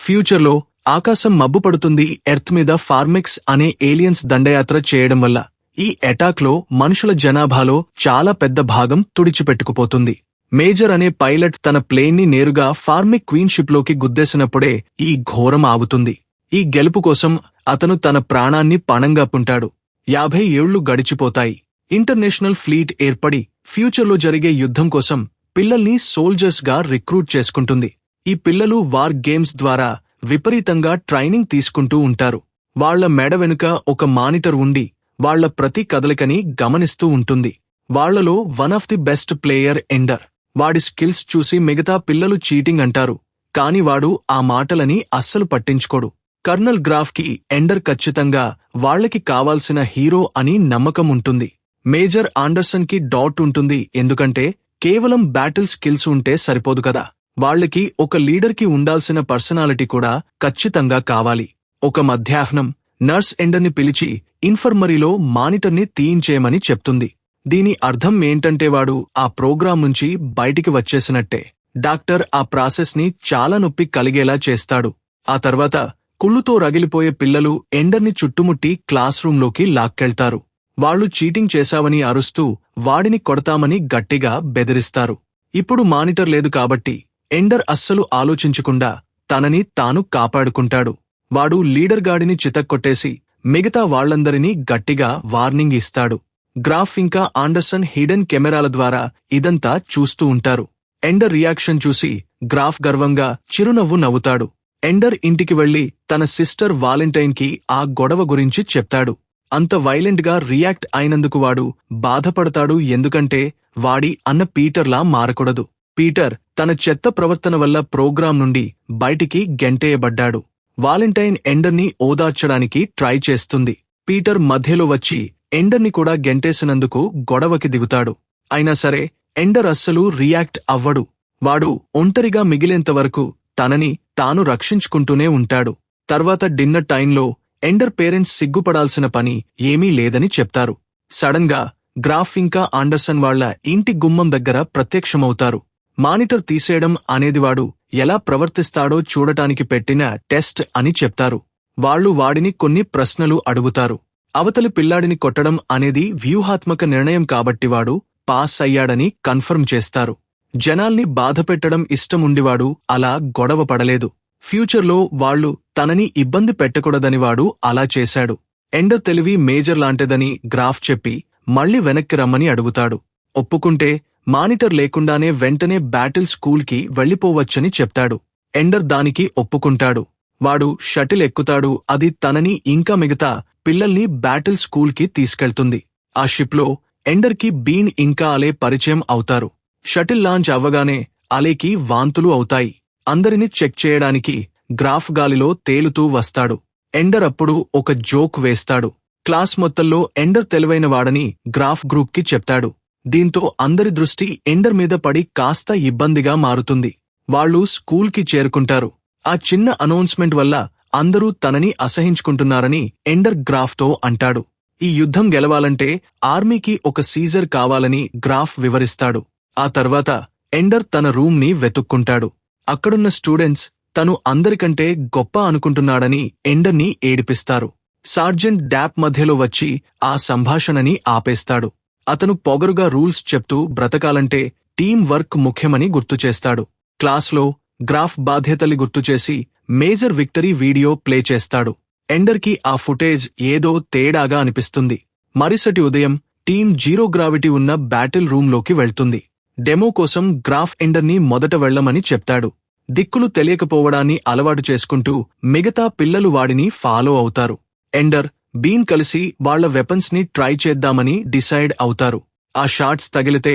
ఫ్యూచర్లో ఆకాశం మబ్బు పడుతుంది. ఎర్త్ మీద ఫార్మెక్స్ అనే ఏలియన్స్ దండయాత్ర చేయడం వల్ల ఈ అటాక్లో మనుషుల జనాభాలో చాలా పెద్ద భాగం తుడిచిపెట్టుకుపోతుంది. మేజర్ అనే పైలట్ తన ప్లేన్ని నేరుగా ఫార్మిక్ క్వీన్ షిప్లోకి గుద్దేసినప్పుడే ఈ ఘోరం ఆగుతుంది. ఈ గెలుపు కోసం అతను తన ప్రాణాన్ని పణంగా పుంటాడు. 50 ఏళ్లు గడిచిపోతాయి. ఇంటర్నేషనల్ ఫ్లీట్ ఏర్పడి ఫ్యూచర్లో జరిగే యుద్ధం కోసం పిల్లల్ని సోల్జర్స్ గా రిక్రూట్ చేసుకుంటుంది. ఈ పిల్లలు వార్ గేమ్స్ ద్వారా విపరీతంగా ట్రైనింగ్ తీసుకుంటూ ఉంటారు. వాళ్ల మెడ వెనుక ఒక మానిటర్ ఉండి వాళ్ల ప్రతి కదలికని గమనిస్తూ ఉంటుంది. వాళ్లలో one of the best player Ender. వాడి స్కిల్స్ చూసి మిగతా పిల్లలు చీటింగ్ అంటారు. కాని వాడు ఆ మాటలని అస్సలు పట్టించుకోడు. కర్నల్ గ్రాఫ్ కి ఎండర్ ఖచ్చితంగా వాళ్లకి కావాల్సిన హీరో అని నమ్మకం ఉంటుంది. మేజర్ ఆండర్సన్ కి డౌట్ ఉంటుంది. ఎందుకంటే కేవలం బ్యాటిల్ స్కిల్స్ ఉంటే సరిపోదు కదా. వాళ్లకి ఒక లీడర్ కి ఉండాల్సిన పర్సనాలిటీ కూడా ఖచ్చితంగా కావాలి. ఒక మధ్యాహ్నం నర్స్ ఎండర్ని పిలిచి ఇన్ఫర్మరీలో మానిటర్ని తీయించేయమని చెప్తుంది. దీని అర్థం ఏంటంటే వాడు ఆ ప్రోగ్రాం నుంచి బయటికి వచ్చేసినట్టే. డాక్టర్ ఆ ప్రాసెస్ ని చాలా నొప్పి కలిగేలా చేస్తాడు. ఆ తర్వాత కుళ్ళుతో రగిలిపోయే పిల్లలు ఎండర్ని చుట్టుముట్టి క్లాస్ రూంలోకి లాక్కెళ్తారు. వాళ్లు చీటింగ్ చేశావని అరుస్తూ వాడిని కొడతామని గట్టిగా బెదిరిస్తారు. ఇప్పుడు మానిటర్ లేదు కాబట్టి ఎండర్ అస్సలు ఆలోచించకుండా తనని తాను కాపాడుకుంటాడు. వాడు లీడర్ గాడిని చితక్కొట్టేసి మిగతా వాళ్లందరినీ గట్టిగా వార్నింగ్ ఇస్తాడు. గ్రాఫ్ ఇంకా ఆండర్సన్ హిడెన్ కెమెరాల ద్వారా ఇదంతా చూస్తూ ఉంటారు. ఎండర్ రియాక్షన్ చూసి గ్రాఫ్ గర్వంగా చిరునవ్వు నవ్వుతాడు. ఎండర్ ఇంటికి వెళ్లి తన సిస్టర్ వాలెంటైన్ కి ఆ గొడవ గురించి చెప్తాడు. అంత వైలెంట్ గా రియాక్ట్ అయినందుకు వాడు బాధపడతాడు. ఎందుకంటే వాడి అన్న పీటర్లా మారకూడదు. పీటర్ తన చెత్త ప్రవర్తన వల్ల ప్రోగ్రాం నుండి బయటికి గెంటేయబడ్డాడు. వాలెంటైన్ ఎండర్ని ఓదార్చడానికి ట్రై చేస్తుంది. పీటర్ మధ్యలో వచ్చి ఎండర్ని కూడా గెంటేసినందుకు గొడవకి దిగుతాడు. అయినా సరే ఎండర్ అస్సలు రియాక్ట్ అవ్వడు. వాడు ఒంటరిగా మిగిలేంతవరకు తనని తాను రక్షించుకుంటూనే ఉంటాడు. తర్వాత డిన్నర్ టైంలో ఎండర్ పేరెంట్స్ సిగ్గుపడాల్సిన పని ఏమీ లేదని చెప్తారు. సడన్ గా గ్రాఫ్ ఇంకా ఆండర్సన్ వాళ్ల ఇంటి గుమ్మం దగ్గర ప్రత్యక్షమవుతారు. మానిటర్ తీసేయడం అనేది వాడు ఎలా ప్రవర్తిస్తాడో చూడటానికి పెట్టిన టెస్ట్ అని చెప్తారు. వాళ్లు వాడిని కొన్ని ప్రశ్నలు అడుగుతారు. అవతలి పిల్లాడిని కొట్టడం అనేది వ్యూహాత్మక నిర్ణయం కాబట్టి వాడు పాస్ అయ్యాడని కన్ఫర్మ్ చేస్తారు. జనాల్ని బాధపెట్టడం ఇష్టముండివాడు అలా గొడవ పడలేదు. ఫ్యూచర్లో వాళ్లు తనని ఇబ్బంది పెట్టకూడదని వాడు అలా చేశాడు. ఎండర్ తెలివి మేజర్ లాంటిదని గ్రాఫ్ చెప్పి మళ్లీ వెనక్కి రమ్మని అడుగుతాడు. ఒప్పుకుంటే మానిటర్ లేకుండానే వెంటనే బ్యాటిల్ స్కూల్కి వెళ్లిపోవచ్చని చెప్తాడు. ఎండర్ దానికి ఒప్పుకుంటాడు. వాడు షటిల్ ఎక్కుతాడు. అది తనని ఇంకా మిగతా పిల్లల్ని బ్యాటిల్ స్కూల్కి తీసుకెళ్తుంది. ఆ షిప్లో ఎండర్ కి బీన్ ఇంకా అలే పరిచయం అవుతారు. షటిల్ లాంచ్ అవ్వగానే అలేకి వాంతులు అవుతాయి. అందరిని చెక్ చేయడానికి గ్రాఫ్ గాలిలో తేలుతూ వస్తాడు. ఎండర్ అప్పుడు ఒక జోక్ వేస్తాడు. క్లాస్ మొత్తంలో ఎండర్ తెలివైన వాడని గ్రాఫ్ గ్రూప్ కి చెప్తాడు. దీంతో అందరి దృష్టి ఎండర్ మీద పడి కాస్త ఇబ్బందిగా మారుతుంది. వాళ్లు స్కూల్కి చేరుకుంటారు. ఆ చిన్న అనౌన్స్మెంట్ వల్ల అందరూ తనని అసహించుకుంటున్నారని ఎండర్ గ్రాఫ్తో అంటాడు. ఈ యుద్ధం గెలవాలంటే ఆర్మీకి ఒక సీజర్ కావాలని గ్రాఫ్ వివరిస్తాడు. ఆ తర్వాత ఎండర్ తన రూమ్ ని వెతుక్కుంటాడు. అక్కడున్న స్టూడెంట్స్ తను అందరికంటే గొప్ప అనుకుంటున్నాడని ఎండర్ని ఏడిపిస్తారు. సార్జెంట్ డాప్ మధ్యలో వచ్చి ఆ సంభాషణని ఆపేస్తాడు. అతను పొగరుగా రూల్స్ చెప్తూ బ్రతకాలంటే టీం వర్క్ ముఖ్యమని గుర్తుచేస్తాడు. క్లాస్లో గ్రాఫ్ బాధ్యతల్ని గుర్తుచేసి మేజర్ విక్టరీ వీడియో ప్లే చేస్తాడు. ఎండర్ కి ఆ ఫుటేజ్ ఏదో తేడాగా అనిపిస్తుంది. మరుసటి ఉదయం టీం జీరో గ్రావిటీ ఉన్న బ్యాటిల్ రూంలోకి వెళ్తుంది. డెమో కోసం గ్రాఫ్ ఎండర్ని మొదట వెళ్లమని చెప్తాడు. దిక్కులు తెలియకపోవడాన్ని అలవాటు చేసుకుంటూ మిగతా పిల్లలు వాడిని ఫాలో అవుతారు. ఎండర్, బీన్ కలిసి వాళ్ల వెపన్స్ ని ట్రై చేద్దామని డిసైడ్ అవుతారు. ఆ షాట్స్ తగిలితే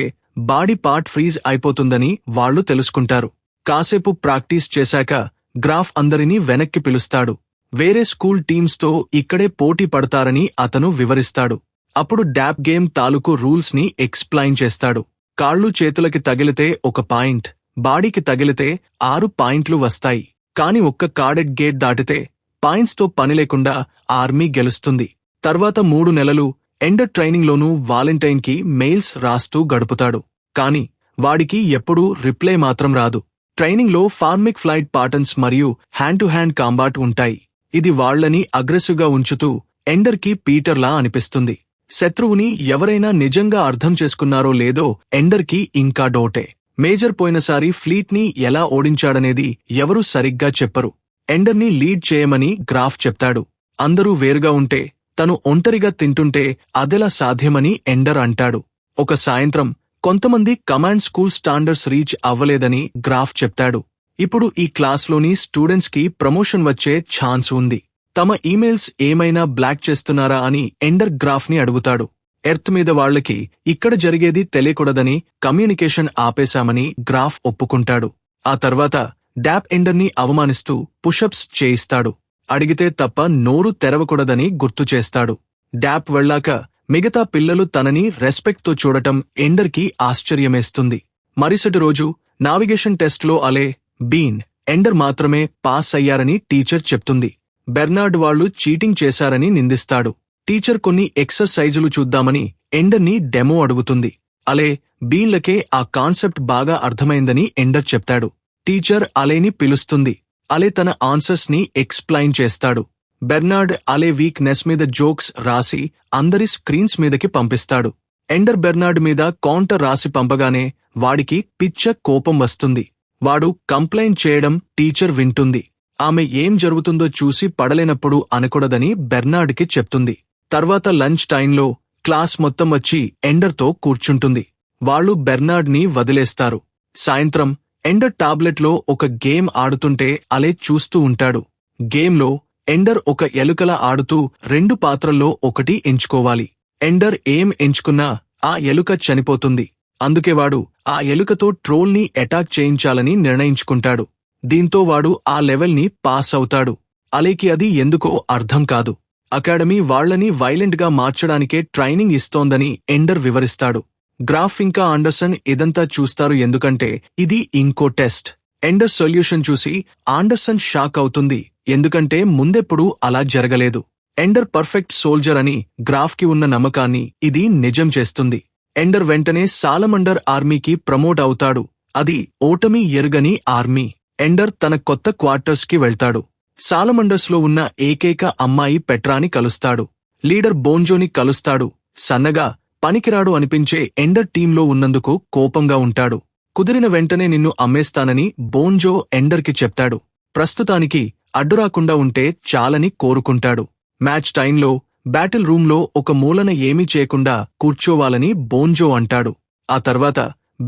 బాడీ పార్ట్ ఫ్రీజ్ అయిపోతుందని వాళ్లు తెలుసుకుంటారు. కాసేపు ప్రాక్టీస్ చేశాక గ్రాఫ్ అందరినీ వెనక్కి పిలుస్తాడు. వేరే స్కూల్ టీమ్స్తో ఇక్కడే పోటీ పడతారని అతను వివరిస్తాడు. అప్పుడు డాప్ గేమ్ తాలూకు రూల్స్ ని ఎక్స్ప్లెయిన్ చేస్తాడు. కాళ్ళు చేతులకి తగిలితే 1 పాయింట్, బాడీకి తగిలితే 6 పాయింట్లు వస్తాయి. కాని ఒక్క కార్డెట్ గేట్ దాటితే పాయింట్స్తో పనిలేకుండా ఆర్మీ గెలుస్తుంది. తర్వాత 3 నెలలు ఎండర్ ట్రైనింగ్లోనూ వాలెంటైన్ కి మెయిల్స్ రాస్తూ గడుపుతాడు. కాని వాడికి ఎప్పుడూ రిప్లై మాత్రం రాదు. ట్రైనింగ్లో ఫార్మిక్ ఫ్లైట్ పాటర్న్స్ మరియు హ్యాండ్ టు హ్యాండ్ కాంబాట్ ఉంటాయి. ఇది వాళ్లని అగ్రెసివ్గా ఉంచుతూ ఎండర్కి పీటర్లా అనిపిస్తుంది. శత్రువుని ఎవరైనా నిజంగా అర్థం చేసుకున్నారో లేదో ఎండర్కి ఇంకా డౌటే. మేజర్ పోయినసారి ఫ్లీట్ని ఎలా ఓడించాడనేది ఎవరూ సరిగ్గా చెప్పరు. ఎండర్ని లీడ్ చేయమని గ్రాఫ్ చెప్తాడు. అందరూ వేరుగా ఉంటే, తను ఒంటరిగా తింటుంటే అదెలా సాధ్యమని ఎండర్ అంటాడు. ఒక సాయంత్రం కొంతమంది కమాండ్ స్కూల్ స్టాండర్డ్స్ రీచ్ అవ్వలేదని గ్రాఫ్ చెప్తాడు. ఇప్పుడు ఈ క్లాస్లోని స్టూడెంట్స్కి ప్రమోషన్ వచ్చే ఛాన్స్ ఉంది. తమ ఈమెయిల్స్ ఏమైనా బ్లాక్ చేస్తున్నారా అని ఎండర్ గ్రాఫ్ని అడుగుతాడు. ఎర్త్ మీద వాళ్లకి ఇక్కడ జరిగేది తెలియకూడదని కమ్యూనికేషన్ ఆపేశామని గ్రాఫ్ ఒప్పుకుంటాడు. ఆ తర్వాత డాప్ ఎండర్ని అవమానిస్తూ పుషప్స్ చేయిస్తాడు. అడిగితే తప్ప నోరు తెరవకూడదని గుర్తు చేస్తాడు. డాప్ వెళ్లాక మిగతా పిల్లలు తనని రెస్పెక్ట్తో చూడటం ఎండర్కి ఆశ్చర్యమేస్తుంది. మరుసటి రోజు నావిగేషన్ టెస్ట్లో అలే, బీన్, ఎండర్ మాత్రమే పాస్ అయ్యారని టీచర్ చెప్తుంది. బెర్నార్డ్ వాళ్లు చీటింగ్ చేశారని నిందిస్తాడు. టీచర్ కొన్ని ఎక్సర్సైజులు చూద్దామని ఎండర్ని డెమో అడుగుతుంది. అలే, బీన్లకే ఆ కాన్సెప్ట్ బాగా అర్థమైందని ఎండర్ చెప్తాడు. టీచర్ అలేని పిలుస్తుంది. అలే తన ఆన్సర్స్ ని ఎక్స్ప్లెయిన్ చేస్తాడు. బెర్నార్డ్ అలే వీక్ నెస్ మీద జోక్స్ రాసి అందరి స్క్రీన్స్ మీదకి పంపిస్తాడు. ఎండర్ బెర్నార్డ్ మీద కౌంటర్ రాసి పంపగానే వాడికి పిచ్చ కోపం వస్తుంది. వాడు కంప్లైంట్ చేయడం టీచర్ వింటుంది. ఆమె ఏం జరుగుతుందో చూసి పడలేనప్పుడు అనకూడదని బెర్నార్డ్కి చెప్తుంది. తర్వాత లంచ్ టైంలో క్లాస్ మొత్తం వచ్చి ఎండర్తో కూర్చుంటుంది. వాళ్లు బెర్నార్డ్ని వదిలేస్తారు. సాయంత్రం ఎండర్ టాబ్లెట్లో ఒక గేమ్ ఆడుతుంటే అలే చూస్తూ ఉంటాడు. గేమ్లో ఎండర్ ఒక ఎలుకలా ఆడుతూ 2 పాత్రల్లో ఒకటి ఎంచుకోవాలి. ఎండర్ ఏం ఎంచుకున్నా ఆ ఎలుక చనిపోతుంది. అందుకే వాడు ఆ ఎలుకతో ట్రోల్ని అటాక్ చేయించాలని నిర్ణయించుకుంటాడు. దీంతో వాడు ఆ లెవెల్ని పాస్ అవుతాడు. అలేకి అది ఎందుకో అర్థం కాదు. అకాడమీ వాళ్లని వైలెంట్గా మార్చడానికే ట్రైనింగ్ ఇస్తోందని ఎండర్ వివరిస్తాడు. గ్రాఫ్ ఇంకా ఆండర్సన్ ఇదంతా చూస్తారు ఎందుకంటే ఇది ఇంకో టెస్ట్. ఎండర్ సొల్యూషన్ చూసి ఆండర్సన్ షాక్ అవుతుంది, ఎందుకంటే ముందెప్పుడూ అలా జరగలేదు. ఎండర్ పర్ఫెక్ట్ సోల్జర్ అని గ్రాఫ్కి ఉన్న నమ్మకాన్ని ఇది నిజం చేస్తుంది. ఎండర్ వెంటనే సాలమండర్ ఆర్మీకి ప్రమోట్ అవుతాడు. అది ఓటమి ఎరుగని ఆర్మీ. ఎండర్ తన కొత్త క్వార్టర్స్కి వెళ్తాడు. సాలమండర్స్లో ఉన్న ఏకైక అమ్మాయి పెట్రాని కలుస్తాడు. లీడర్ బోన్జోని కలుస్తాడు. సన్నగా పనికిరాడు అనిపించే ఎండర్ టీంలో ఉన్నందుకు కోపంగా ఉంటాడు. కుదిరిన వెంటనే నిన్ను అమ్మేస్తానని బోన్జో ఎండర్కి చెప్తాడు. ప్రస్తుతానికి అడ్డురాకుండా ఉంటే చాలని కోరుకుంటాడు. మ్యాచ్ టైంలో బ్యాటిల్ రూంలో ఒక మూలన ఏమీ చేయకుండా కూర్చోవాలని బోన్జో అంటాడు. ఆ తర్వాత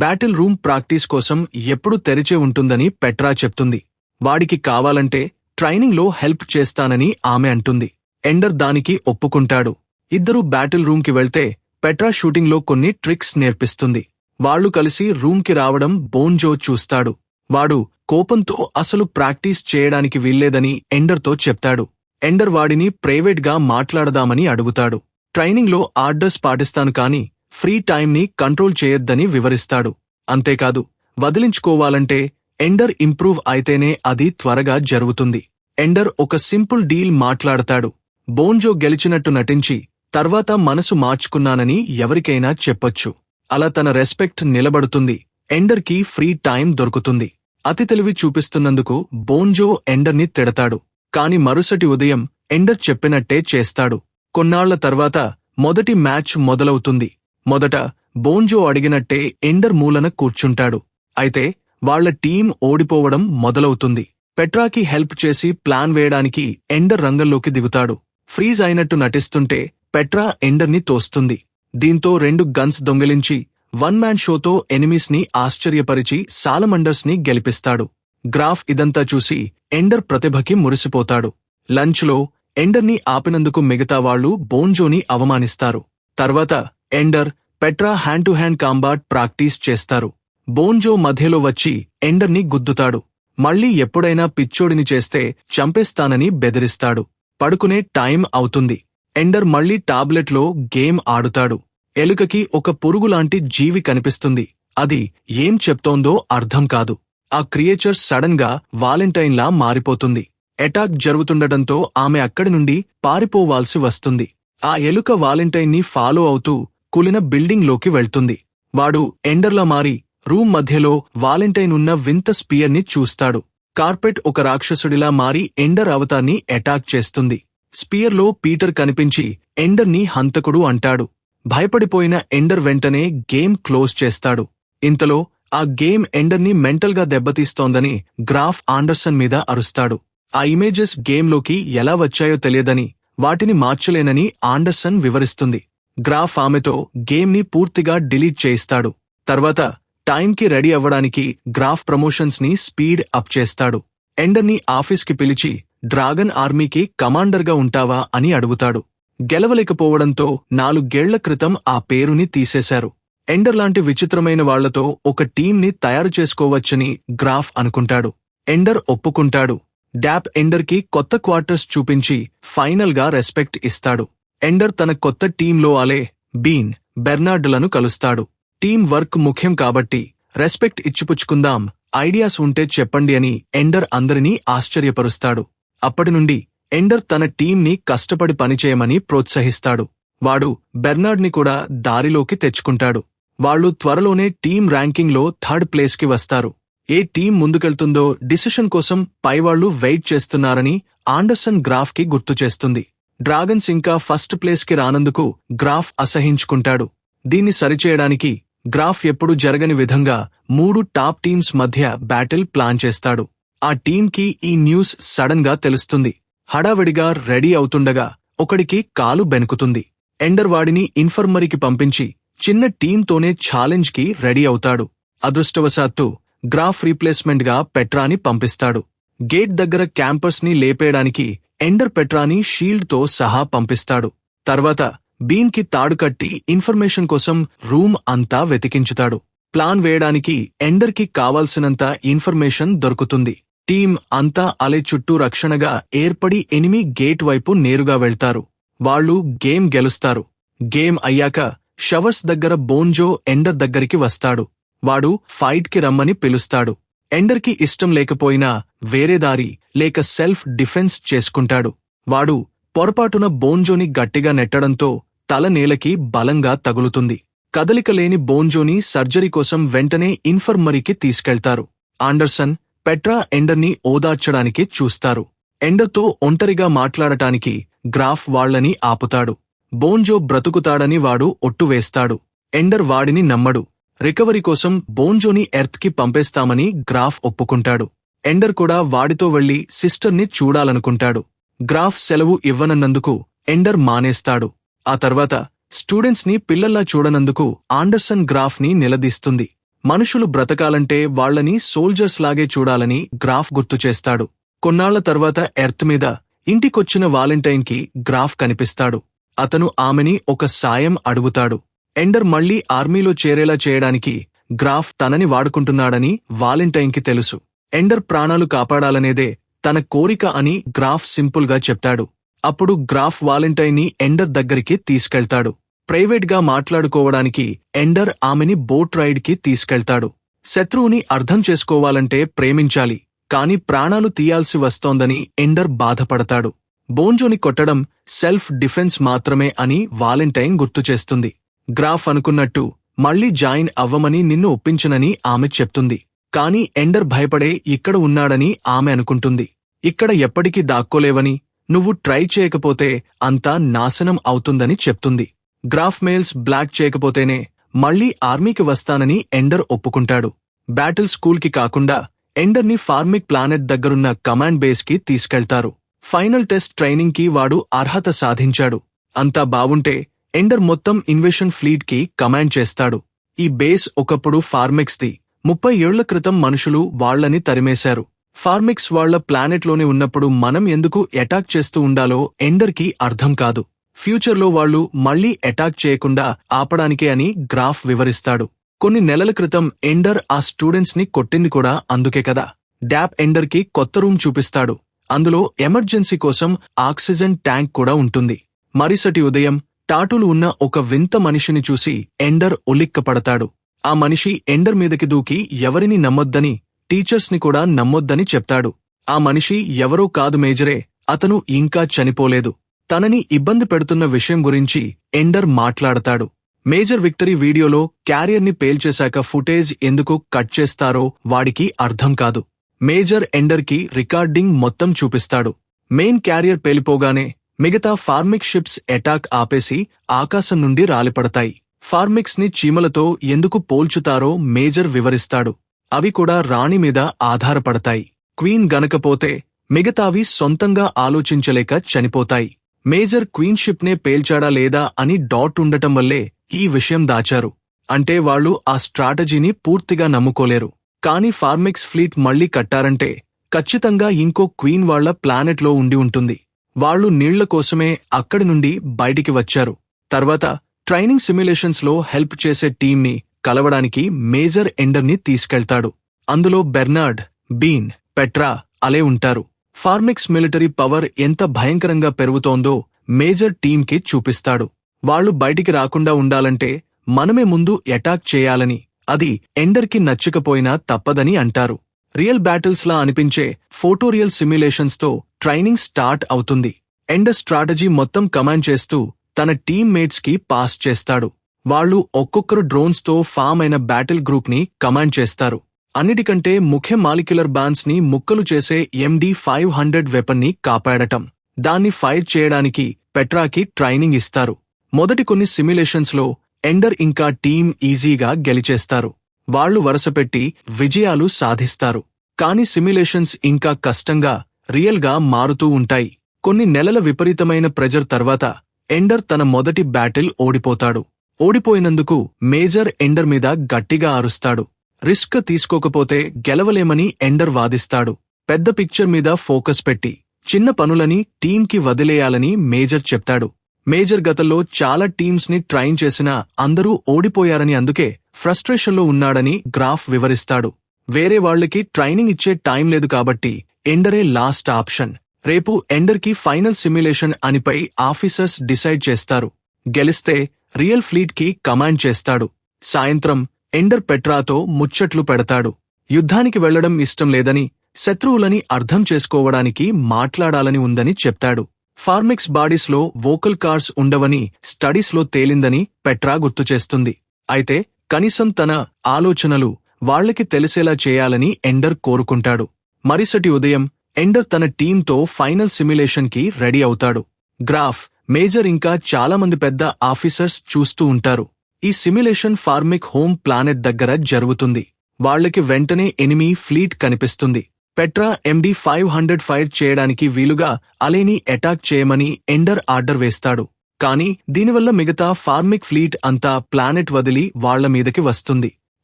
బ్యాటిల్ రూమ్ ప్రాక్టీస్ కోసం ఎప్పుడూ తెరిచే ఉంటుందని పెట్రా చెప్తుంది. వాడికి కావాలంటే ట్రైనింగ్లో హెల్ప్ చేస్తానని ఆమె అంటుంది. ఎండర్ దానికి ఒప్పుకుంటాడు. ఇద్దరూ బ్యాటిల్ రూమ్కి వెళ్తే పెట్రా షూటింగ్లో కొన్ని ట్రిక్స్ నేర్పిస్తుంది. వాళ్లు కలిసి రూమ్కి రావడం బోన్జో చూస్తాడు. వాడు కోపంతో అసలు ప్రాక్టీస్ చేయడానికి వీల్లేదని ఎండర్తో చెప్తాడు. ఎండర్ వాడిని ప్రైవేట్గా మాట్లాడదామని అడుగుతాడు. ట్రైనింగ్లో ఆర్డర్స్ పాటిస్తాను కానీ ఫ్రీ టైంని కంట్రోల్ చేయొద్దని వివరిస్తాడు. అంతేకాదు, వదిలించుకోవాలంటే ఎండర్ ఇంప్రూవ్ అయితేనే అది త్వరగా జరుగుతుంది. ఎండర్ ఒక సింపుల్ డీల్ మాట్లాడతాడు. బోన్జో గెలిచినట్టు నటించి తర్వాత మనసు మార్చుకున్నానని ఎవరికైనా చెప్పొచ్చు. అలా తన రెస్పెక్ట్ నిలబడుతుంది. ఎండర్కి ఫ్రీ టైం దొరుకుతుంది. అతి తెలివి చూపిస్తున్నందుకు బోన్జో ఎండర్ని తిడతాడు. కాని మరుసటి ఉదయం ఎండర్ చెప్పినట్టే చేస్తాడు. కొన్నాళ్ల తర్వాత మొదటి మ్యాచ్ మొదలవుతుంది. మొదట బోన్జో అడిగినట్టే ఎండర్ మూలన కూర్చుంటాడు. అయితే వాళ్ల టీం ఓడిపోవడం మొదలవుతుంది. పెట్రాకి హెల్ప్ చేసి ప్లాన్ వేయడానికి ఎండర్ రంగంలోకి దిగుతాడు. ఫ్రీజ్ అయినట్టు నటిస్తుంటే పెట్రా ఎండర్ని తోస్తుంది. దీంతో 2 గన్స్ దొంగిలించి 1 మ్యాన్ షోతో ఎనిమీస్ ని ఆశ్చర్యపరిచి సాలమండర్స్ ని గెలిపిస్తాడు. గ్రాఫ్ ఇదంతా చూసి ఎండర్ ప్రతిభకి మురిసిపోతాడు. లంచ్లో ఎండర్ని ఆపినందుకు మిగతా వాళ్లు బోన్జోని అవమానిస్తారు. తర్వాత Ender, Petra hand to hand combat practice చేస్తారు. బోన్జో మధ్యలో వచ్చి ఎండర్ని గుద్దుతాడు. మళ్లీ ఎప్పుడైనా పిచ్చోడిని చేస్తే చంపేస్తానని బెదిరిస్తాడు. పడుకునే టైం అవుతుంది. ఎండర్ మళ్లీ టాబ్లెట్లో గేమ్ ఆడుతాడు. ఎలుకకి ఒక పురుగులాంటి జీవి కనిపిస్తుంది. అది ఏం చెప్తోందో అర్థం కాదు. ఆ క్రియేచర్ సడన్ గా వాలెంటైన్లా మారిపోతుంది. అటాక్ జరుగుతుండటంతో ఆమె అక్కడి నుండి పారిపోవాల్సి వస్తుంది. ఆ ఎలుక వాలెంటైన్ ని ఫాలో అవుతూ కూలిన బిల్డింగ్ లోకి వెళ్తుంది. వాడు ఎండర్లా మారి రూమ్ మధ్యలో వాలెంటైన్ ఉన్న వింత స్పియర్ ని చూస్తాడు. కార్పెట్ ఒక రాక్షసుడిలా మారి ఎండర్ అవతార్ని అటాక్ చేస్తుంది. స్పియర్ లో పీటర్ కనిపించి ఎండర్ ని హంతకుడు అంటాడు. భయపడిపోయిన ఎండర్ వెంటనే గేమ్ క్లోజ్ చేస్తాడు. ఇంతలో ఆ గేమ్ ఎండర్ ని మెంటల్ గా దెబ్బతీస్తోందని గ్రాఫ్ ఆండర్సన్ మీద అరుస్తాడు. ఆ ఇమేజెస్ గేమ్ లోకి ఎలా వచ్చాయో తెలియదని, వాటిని మార్చలేనని ఆండర్సన్ వివరిస్తుంది. గ్రాఫ్ ఆమెతో గేమ్ ని పూర్తిగా డిలీట్ చేయిస్తాడు. తర్వాత టైంకి రెడీ అవ్వడానికి గ్రాఫ్ ప్రమోషన్స్ ని స్పీడ్ అప్ చేస్తాడు. ఎండర్ ని ఆఫీస్ కి పిలిచి డ్రాగన్ ఆర్మీకి కమాండర్ గా ఉంటావా అని అడుగుతాడు. గెలవలేకపోవడంతో 4 ఏళ్ల క్రితం ఆ పేరుని తీసేశారు. ఎండర్ లాంటి విచిత్రమైన వాళ్లతో ఒక టీంని తయారు చేసుకోవచ్చని గ్రాఫ్ అనుకుంటాడు. ఎండర్ ఒప్పుకుంటాడు. డాప్ ఎండర్ కి కొత్త క్వార్టర్స్ చూపించి ఫైనల్ గా రెస్పెక్ట్ ఇస్తాడు. ఎండర్ తన కొత్త టీంలో అలే, బీన్, బెర్నార్డ్లను కలుస్తాడు. టీం వర్క్ ముఖ్యం కాబట్టి రెస్పెక్ట్ ఇచ్చిపుచ్చుకుందాం, ఐడియాస్ ఉంటే చెప్పండి అని ఎండర్ అందరినీ ఆశ్చర్యపరుస్తాడు. అప్పటినుండి ఎండర్ తన టీంని కష్టపడి పనిచేయమని ప్రోత్సహిస్తాడు. వాడు బెర్నార్డ్ ని కూడా దారిలోకి తెచ్చుకుంటాడు. వాళ్లు త్వరలోనే టీం ర్యాంకింగ్ లో 3rd ప్లేస్ కి వస్తారు. ఏ టీం ముందుకెళ్తుందో డిసిషన్ కోసం పైవాళ్లు వెయిట్ చేస్తున్నారని ఆండర్సన్ గ్రాఫ్ కి గుర్తుచేస్తుంది. డ్రాగన్స్ ఇంకా 1st ప్లేస్ కి రానందుకు గ్రాఫ్ అసహించుకుంటాడు. దీన్ని సరిచేయడానికి గ్రాఫ్ ఎప్పుడు జరగని విధంగా 3 టాప్ టీమ్స్ మధ్య బ్యాటిల్ ప్లాన్ చేస్తాడు. ఆ టీంకి ఈ న్యూస్ సడన్ గా తెలుస్తుంది. హడావిడిగా రెడీ అవుతుండగా ఒకడికి కాలు బెనుకుతుంది. ఎండర్ వాడిని ఇన్ఫర్మరీకి పంపించి చిన్న టీంతోనే ఛాలెంజ్ కి రెడీ అవుతాడు. అదృష్టవశాత్తు గ్రాఫ్ రీప్లేస్మెంట్ గా పెట్రాని పంపిస్తాడు. గేట్ దగ్గర క్యాంపస్ ని లేపేయడానికి ఎండర్ పెట్రాని షీల్డ్ తో సహా పంపిస్తాడు. తర్వాత బీన్ కి తాడు కట్టి ఇన్ఫర్మేషన్ కోసం రూమ్ అంతా వెతికించుతాడు. ప్లాన్ వేయడానికి ఎండర్ కి కావాల్సినంత ఇన్ఫర్మేషన్ దొరుకుతుంది. టీం అంతా అలే చుట్టూ రక్షణగా ఏర్పడి ఎనిమి గేట్ వైపు నేరుగా వెళ్తారు. వాళ్లు గేమ్ గెలుస్తారు. గేమ్ అయ్యాక షవర్స్ దగ్గర బోన్జో ఎండర్ దగ్గరికి వస్తాడు. వాడు ఫైట్ కి రమ్మని పిలుస్తాడు. ఎండర్ కి ఇష్టం లేకపోయినా వేరే దారి లేక సెల్ఫ్ డిఫెన్స్ చేసుకుంటాడు. వాడు పొరపాటున బోన్జోని గట్టిగా నెట్టడంతో తల నేలకి బలంగా తగులుతుంది. కదలికలేని బోన్జోని సర్జరీ కోసం వెంటనే ఇన్ఫర్మరీకి తీసుకెళ్తారు. ఆండర్సన్, పెట్రా ఎండర్ ని ఓదార్చడానికి చూస్తారు. ఎండర్తో ఒంటరిగా మాట్లాడటానికి గ్రాఫ్ వాళ్లని ఆపుతాడు. బోన్జో బ్రతుకుతాడని వాడు ఒట్టువేస్తాడు. ఎండర్ వాడిని నమ్మడు. రికవరీ కోసం బోన్జోని ఎర్త్ కి పంపేస్తామని గ్రాఫ్ ఒప్పుకుంటాడు. ఎండర్ కూడా వాడితో వెళ్లి సిస్టర్ని చూడాలనుకుంటాడు. గ్రాఫ్ సెలవు ఇవ్వనన్నందుకు ఎండర్ మానేస్తాడు. ఆ తర్వాత స్టూడెంట్స్ ని పిల్లల్లా చూడనందుకు ఆండర్సన్ గ్రాఫ్ ని నిలదీస్తుంది. మనుషులు బ్రతకాలంటే వాళ్లని సోల్జర్స్ లాగే చూడాలని గ్రాఫ్ గుర్తుచేస్తాడు. కొన్నాళ్ల తర్వాత ఎర్త్ మీద ఇంటికొచ్చిన వాలెంటైన్ కి గ్రాఫ్ కనిపిస్తాడు. అతను ఆమెని ఒక సాయం అడుగుతాడు. ఎండర్ మళ్లీ ఆర్మీలో చేరేలా చేయడానికి గ్రాఫ్ తనని వాడుకుంటున్నాడని వాలెంటైన్ కి తెలుసు. ఎండర్ ప్రాణాలు కాపాడాలనేదే తన కోరిక అని గ్రాఫ్ సింపుల్ గా చెప్తాడు. అప్పుడు గ్రాఫ్ వాలెంటైన్ ని ఎండర్ దగ్గరికి తీసుకెళ్తాడు. ప్రైవేట్ గా మాట్లాడుకోవడానికి ఎండర్ ఆమెని బోట్ రైడ్ కి తీసుకెళ్తాడు. శత్రువుని అర్థం చేసుకోవాలంటే ప్రేమించాలి, కాని ప్రాణాలు తీయాల్సి వస్తోందని ఎండర్ బాధపడతాడు. బోన్జోని కొట్టడం సెల్ఫ్ డిఫెన్స్ మాత్రమే అని వాలెంటైన్ గుర్తుచేస్తుంది. గ్రాఫ్ అనుకున్నట్టు మళ్లీ జాయిన్ అవ్వమని నిన్ను ఒప్పించనని ఆమె చెప్తుంది. కాని ఎండర్ భయపడే ఇక్కడ ఉన్నాడని ఆమె అనుకుంటుంది. ఇక్కడ ఎప్పటికీ దాక్కోలేవని, నువ్వు ట్రై చేయకపోతే అంతా నాశనం అవుతుందని చెప్తుంది. గ్రాఫ్ మెయిల్స్ బ్లాక్ చేయకపోతేనే మళ్లీ ఆర్మీకి వస్తానని ఎండర్ ఒప్పుకుంటాడు. బ్యాటిల్ స్కూల్ కి కాకుండా ఎండర్ ని ఫార్మిక్ ప్లానెట్ దగ్గరున్న కమాండ్ బేస్ కి తీసుకెళ్తారు. ఫైనల్ టెస్ట్ ట్రైనింగ్ కి వాడు అర్హత సాధించాడు. అంతా బావుంటే ఎండర్ మొత్తం ఇన్వేషన్ ఫ్లీట్ కి కమాండ్ చేస్తాడు. ఈ బేస్ ఒకప్పుడు ఫార్మిక్స్ ది. 30 ఏళ్ల క్రితం మనుషులు వాళ్లని తరిమేశారు. ఫార్మిక్స్ వాళ్ల ప్లానెట్లోనే ఉన్నప్పుడు మనం ఎందుకు అటాక్ చేస్తూ ఉండాలో ఎండర్ కి అర్థం కాదు. ఫ్యూచర్లో వాళ్లు మళ్లీ అటాక్ చేయకుండా ఆపడానికే అని గ్రాఫ్ వివరిస్తాడు. కొన్ని నెలల క్రితం ఎండర్ ఆ స్టూడెంట్స్ ని కొట్టింది కూడా అందుకే కదా. డాప్ ఎండర్ కి కొత్త రూమ్ చూపిస్తాడు. అందులో ఎమర్జెన్సీ కోసం ఆక్సిజన్ ట్యాంక్ కూడా ఉంటుంది. మరుసటి ఉదయం టాటూలు ఉన్న ఒక వింత మనిషిని చూసి ఎండర్ ఉలిక్కపడతాడు. ఆ మనిషి ఎండర్ మీదకి దూకి ఎవరిని నమ్మొద్దని, టీచర్స్ ని కూడా నమ్మొద్దని చెప్తాడు. ఆ మనిషి ఎవరో కాదు మేజరే, అతను ఇంకా చనిపోలేదు. తనని ఇబ్బంది పెడుతున్న విషయం గురించి ఎండర్ మాట్లాడతాడు. మేజర్ విక్టరీ వీడియోలో క్యారియర్ని పేల్చేశాక ఫుటేజ్ ఎందుకు కట్ చేస్తారో వాడికి అర్థం కాదు. మేజర్ ఎండర్కి రికార్డింగ్ మొత్తం చూపిస్తాడు. మెయిన్ క్యారియర్ పేలిపోగానే మిగతా ఫార్మిక్ షిప్స్ అటాక్ ఆపేసి ఆకాశం నుండి రాలిపడతాయి. ఫార్మిక్స్ ని చీమలతో ఎందుకు పోల్చుతారో మేజర్ వివరిస్తాడు. అవి కూడా రాణి మీద ఆధారపడతాయి. క్వీన్ గనకపోతే మిగతావి సొంతంగా ఆలోచించలేక చనిపోతాయి. మేజర్ క్వీన్ షిప్ నే పేల్చాడా లేదా అని డాట్ ఉండటం వల్లే ఈ విషయం దాచారు. అంటే వాళ్లు ఆ స్ట్రాటజీని పూర్తిగా నమ్ముకోలేరు. కాని ఫార్మిక్స్ ఫ్లీట్ మళ్లీ కట్టారంటే ఖచ్చితంగా ఇంకో క్వీన్ వాళ్ల ప్లానెట్లో ఉండి ఉంటుంది. వాళ్లు నీళ్ల కోసమే అక్కడి నుండి బయటికి వచ్చారు. తర్వాత ట్రైనింగ్ సిమ్యులేషన్స్ లో హెల్ప్ చేసే టీంని కలవడానికి మేజర్ ఎండర్ని తీసుకెళ్తాడు. అందులో బెర్నార్డ్, బీన్, పెట్రా, అలే ఉంటారు. ఫార్మిక్స్ మిలిటరీ పవర్ ఎంత భయంకరంగా పెరుగుతోందో మేజర్ టీంకి చూపిస్తాడు. వాళ్లు బయటికి రాకుండా ఉండాలంటే మనమే ముందు అటాక్ చేయాలని, అది ఎండర్కి నచ్చకపోయినా తప్పదని అంటారు. రియల్ బ్యాటిల్స్ లా అనిపించే ఫోటోరియల్ సిమ్యులేషన్స్ తో ట్రైనింగ్ స్టార్ట్ అవుతుంది. ఎండర్ స్ట్రాటజీ మొత్తం కమాండ్ చేస్తూ తన టీమ్మేట్స్ కి పాస్ చేస్తాడు. వాళ్లు ఒక్కొక్కరు డ్రోన్స్ తో ఫామ్ అయిన బ్యాటిల్ గ్రూప్ ని కమాండ్ చేస్తారు. అన్నిటికంటే ముఖ్య మాలిక్యులర్ బాంబ్స్ ని ముక్కలు చేసే MD-500 వెపన్ ని కాపాడటం. దాన్ని ఫైర్ చేయడానికి పెట్రాకి ట్రైనింగ్ ఇస్తారు. మొదటి కొన్ని సిమ్యులేషన్స్ లో ఎండర్ ఇంకా టీం ఈజీగా గెలిచేస్తారు. వాళ్లు వరుసపెట్టి విజయాలు సాధిస్తారు. కాని సిమ్యులేషన్స్ ఇంకా కష్టంగా, రియల్ గా మారుతూ ఉంటాయి. కొన్ని నెలల విపరీతమైన ప్రెజర్ తర్వాత ఎండర్ తన మొదటి బ్యాటిల్ ఓడిపోతాడు. ఓడిపోయినందుకు మేజర్ ఎండర్ మీద గట్టిగా అరుస్తాడు. రిస్క్ తీసుకోకపోతే గెలవలేమని ఎండర్ వాదిస్తాడు. పెద్ద పిక్చర్ మీద ఫోకస్ పెట్టి చిన్న పనులని టీంకి వదిలేయాలని మేజర్ చెప్తాడు. మేజర్ గతంలో చాలా టీమ్స్ ని ట్రైన్ చేసినా అందరూ ఓడిపోయారని, అందుకే ఫ్రస్ట్రేషన్లో ఉన్నాడని గ్రాఫ్ వివరిస్తాడు. వేరే వాళ్లకి ట్రైనింగ్ ఇచ్చే టైం లేదు కాబట్టి ఎండరే లాస్ట్ ఆప్షన్. రేపు ఎండర్కి ఫైనల్ సిమ్యులేషన్ అనిపై ఆఫీసర్స్ డిసైడ్ చేస్తారు. గెలిస్తే రియల్ ఫ్లీట్ కి కమాండ్ చేస్తాడు. సాయంత్రం ఎండర్ పెట్రాతో ముచ్చట్లు పెడతాడు. యుద్ధానికి వెళ్లడం ఇష్టం లేదని, శత్రువులని అర్థం చేసుకోవడానికి మాట్లాడాలని ఉందని చెప్తాడు. ఫార్మిక్స్ బాడీస్ లో వోకల్ కార్డ్స్ ఉండవని స్టడీస్ లో తేలిందని పెట్రా గుర్తుచేస్తుంది. అయితే కనీసం తన ఆలోచనలు వాళ్లకి తెలిసేలా చేయాలని ఎండర్ కోరుకుంటాడు. మరుసటి ఉదయం ఎండర్ తన టీంతో ఫైనల్ సిమ్యులేషన్ కి రెడీ అవుతాడు. గ్రాఫ్, మేజర్ ఇంకా చాలామంది పెద్ద ఆఫీసర్స్ చూస్తూ ఉంటారు. ఈ సిమ్యులేషన్ ఫార్మిక్ హోమ్ ప్లానెట్ దగ్గర జరుగుతుంది. వాళ్లకి వెంటనే ఎనిమీ ఫ్లీట్ కనిపిస్తుంది. పెట్రా MD-500 ఫైర్ చేయడానికి వీలుగా అలేని అటాక్ చేయమని ఎండర్ ఆర్డర్ వేస్తాడు. కాని దీనివల్ల మిగతా ఫార్మిక్ ఫ్లీట్ అంతా ప్లానెట్ వదిలి వాళ్ల మీదకి వస్తుంది.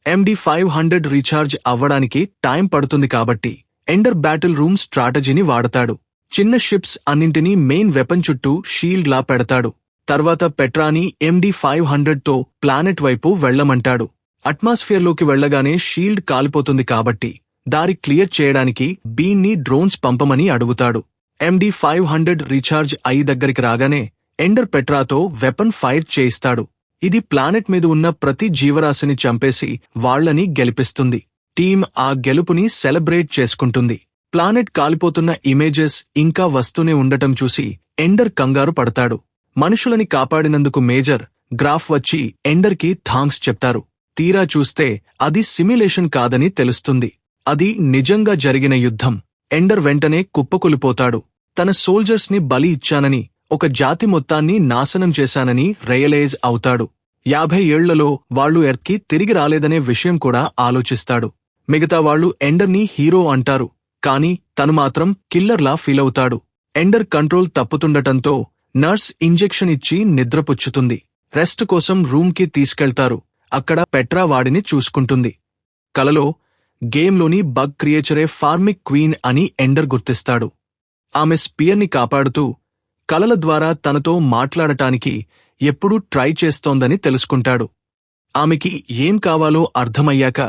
MD-500 రీఛార్జ్ అవ్వడానికి టైం పడుతుంది కాబట్టి ఎండర్ బ్యాటిల్ రూమ్ స్ట్రాటజీని వాడతాడు. చిన్న షిప్స్ అన్నింటినీ మెయిన్ వెపన్ చుట్టూ షీల్డ్ లా పెడతాడు. తర్వాత పెట్రాని MD-500 తో ప్లానెట్ వైపు వెళ్లమంటాడు. అట్మాస్ఫియర్లోకి వెళ్లగానే షీల్డ్ కాలిపోతుంది కాబట్టి దారి క్లియర్ చేయడానికి బీన్ని డ్రోన్స్ పంపమని అడుగుతాడు. MD-500 రీఛార్జ్ అయి దగ్గరికి రాగానే ఎండర్ పెట్రాతో వెపన్ ఫైర్ చేయిస్తాడు. ఇది ప్లానెట్ మీద ఉన్న ప్రతి జీవరాశిని చంపేసి వాళ్లని గెలిపిస్తుంది. టీం ఆ గెలుపుని సెలబ్రేట్ చేసుకుంటుంది. ప్లానెట్ కాలిపోతున్న ఇమేజెస్ ఇంకా వస్తూనే ఉండటం చూసి ఎండర్ కంగారు పడతాడు. మనుషులని కాపాడినందుకు మేజర్, గ్రాఫ్ వచ్చి ఎండర్కి థాంక్స్ చెప్తారు. తీరా చూస్తే అది సిమ్యులేషన్ కాదని తెలుస్తుంది. అది నిజంగా జరిగిన యుద్ధం. ఎండర్ వెంటనే కుప్పకూలిపోతాడు. తన సోల్జర్స్ ని బలి ఇచ్చానని, ఒక జాతి మొత్తాన్ని నాశనం చేశానని రియలైజ్ అవుతాడు. 50 ఏళ్లలో వాళ్లు ఎర్త్కి తిరిగి రాలేదనే విషయం కూడా ఆలోచిస్తాడు. మిగతా వాళ్లు ఎండర్ని హీరో అంటారు. కాని తను మాత్రం కిల్లర్లా ఫీలవుతాడు. ఎండర్ కంట్రోల్ తప్పుతుండటంతో నర్స్ ఇంజెక్షన్ ఇచ్చి నిద్రపుచ్చుతుంది. రెస్ట్ కోసం రూమ్కి తీసుకెళ్తారు. అక్కడ పెట్రా వాడిని చూసుకుంటుంది. కలలో గేమ్లోని బగ్ క్రియేచరే ఫార్మిక్ క్వీన్ అని ఎండర్ గుర్తిస్తాడు. ఆమె స్పియర్ని కాపాడుతూ కలల ద్వారా తనతో మాట్లాడటానికి ఎప్పుడూ ట్రై చేస్తోందని తెలుసుకుంటాడు. ఆమెకి ఏం కావాలో అర్థమయ్యాక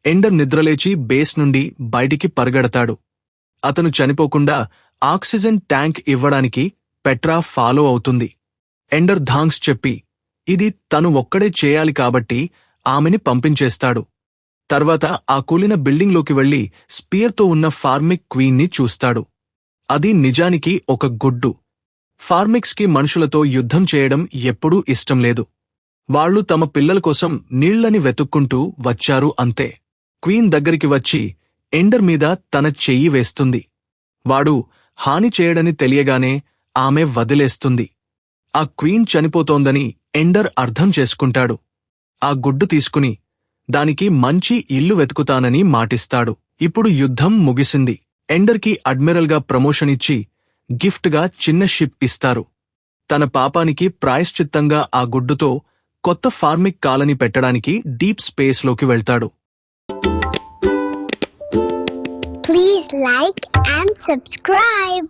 ఎండర్ నిద్రలేచి బేస్ నుండి బయటికి పరిగెడతాడు. అతను చనిపోకుండా ఆక్సిజన్ ట్యాంక్ ఇవ్వడానికి పెట్రా ఫాలో అవుతుంది. ఎండర్ థాంక్స్ చెప్పి ఇది తను ఒక్కడే చేయాలి కాబట్టి ఆమెని పంపించేస్తాడు. తర్వాత ఆ కూలిన బిల్డింగ్లోకి వెళ్లి స్పియర్తో ఉన్న ఫార్మిక్ క్వీన్ని చూస్తాడు. అది నిజానికి ఒక గుడ్డు. ఫార్మిక్స్కి మనుషులతో యుద్ధం చేయడం ఎప్పుడూ ఇష్టం లేదు. వాళ్ళు తమ పిల్లల కోసం నీళ్లని వెతుక్కుంటూ వచ్చారు అంతే. క్వీన్ దగ్గరికి వచ్చి ఎండర్ మీద తన చెయ్యి వేస్తుంది. వాడు హాని చేయడని తెలియగానే ఆమె వదిలేస్తుంది. ఆ క్వీన్ చనిపోతోందని ఎండర్ అర్థం చేసుకుంటాడు. ఆ గుడ్డు తీసుకుని దానికి మంచి ఇల్లు వెతుకుతానని మాటిస్తాడు. ఇప్పుడు యుద్ధం ముగిసింది. ఎండర్కి అడ్మిరల్గా ప్రమోషన్ ఇచ్చి గిఫ్ట్గా చిన్న షిప్ ఇస్తారు. తన పాపానికి ప్రాయశ్చిత్తంగా ఆ గుడ్డుతో కొత్త ఫార్మిక్ కాలనీ పెట్టడానికి డీప్ స్పేస్లోకి వెళ్తాడు. Please like and subscribe.